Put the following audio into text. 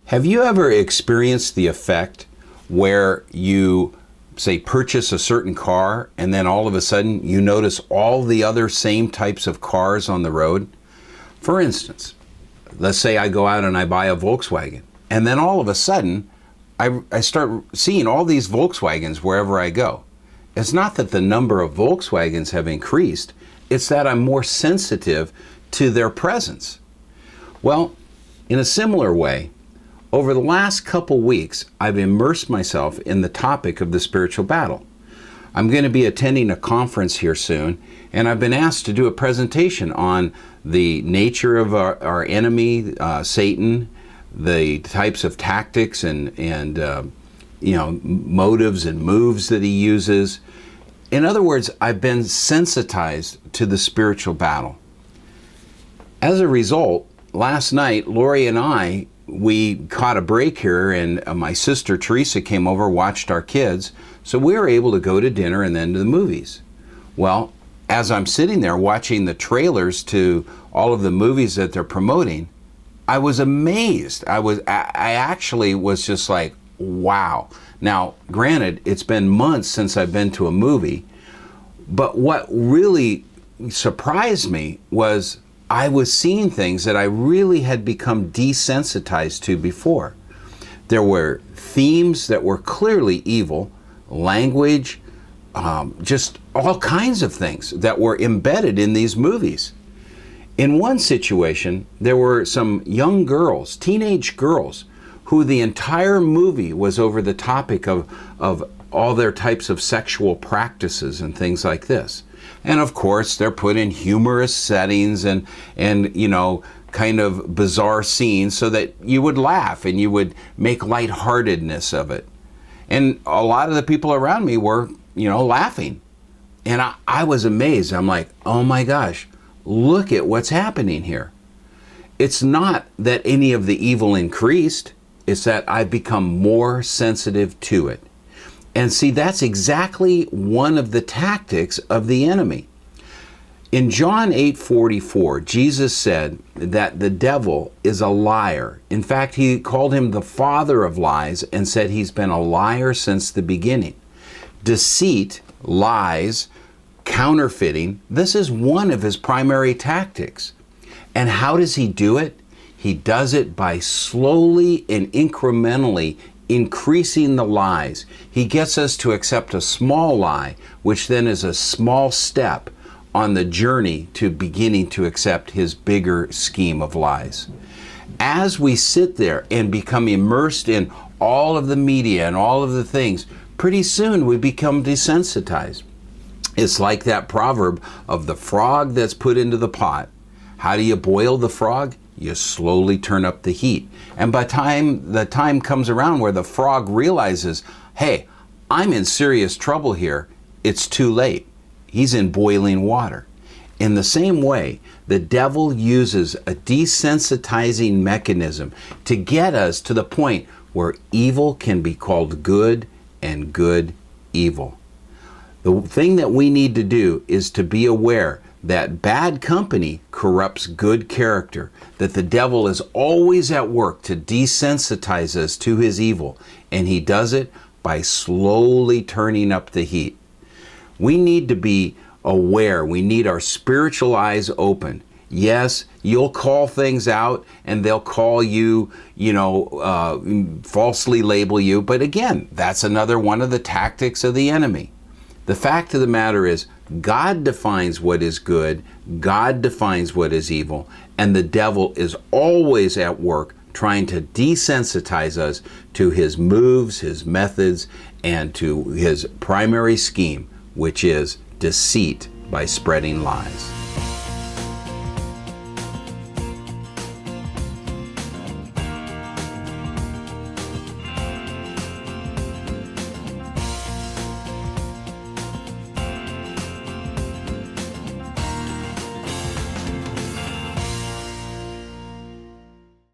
Have you ever experienced the effect where you, say, purchase a certain car and then all of a sudden you notice all the other same types of cars on the road? For instance, let's say I go out and I buy a Volkswagen, and then all of a sudden I start seeing all these Volkswagens wherever I go. It's not that the number of Volkswagens have increased, it's that I'm more sensitive to their presence. Well, in a similar way, over the last couple weeks, I've immersed myself in the topic of the spiritual battle. I'm going to be attending a conference here soon, and I've been asked to do a presentation on the nature of our enemy, Satan, the types of tactics and motives and moves that he uses. In other words, I've been sensitized to the spiritual battle. As a result, last night, Lori and we caught a break here, and my sister Teresa came over, watched our kids, so we were able to go to dinner and then to the movies. Well, as I'm sitting there watching the trailers to all of the movies that they're promoting, I was amazed. I actually was just like, wow. Now, granted, it's been months since I've been to a movie, but what really surprised me was I was seeing things that I really had become desensitized to before. There were themes that were clearly evil, language, just all kinds of things that were embedded in these movies. In one situation, there were some young girls, teenage girls, who the entire movie was over the topic of all their types of sexual practices and things like this. And of course, they're put in humorous settings and kind of bizarre scenes so that you would laugh and you would make lightheartedness of it. And a lot of the people around me were, laughing. And I was amazed. I'm like, oh my gosh, look at what's happening here. It's not that any of the evil increased, it's that I've become more sensitive to it. And see, that's exactly one of the tactics of the enemy. In John 8:44, Jesus said that the devil is a liar. In fact, he called him the father of lies and said he's been a liar since the beginning. Deceit, lies, counterfeiting, this is one of his primary tactics. And how does he do it? He does it by slowly and incrementally increasing the lies. He gets us to accept a small lie, which then is a small step on the journey to beginning to accept his bigger scheme of lies. As we sit there and become immersed in all of the media and all of the things, pretty soon we become desensitized. It's like that proverb of the frog that's put into the pot. How do you boil the frog? You slowly turn up the heat. And by the time comes around where the frog realizes, hey, I'm in serious trouble here, it's too late. He's in boiling water. In the same way, the devil uses a desensitizing mechanism to get us to the point where evil can be called good and good evil. The thing that we need to do is to be aware that bad company corrupts good character, that the devil is always at work to desensitize us to his evil, and he does it by slowly turning up the heat. We need to be aware. We need our spiritual eyes open. Yes, you'll call things out and they'll call you, falsely label you, but again, that's another one of the tactics of the enemy. The fact of the matter is, God defines what is good, God defines what is evil, and the devil is always at work trying to desensitize us to his moves, his methods, and to his primary scheme, which is deceit by spreading lies.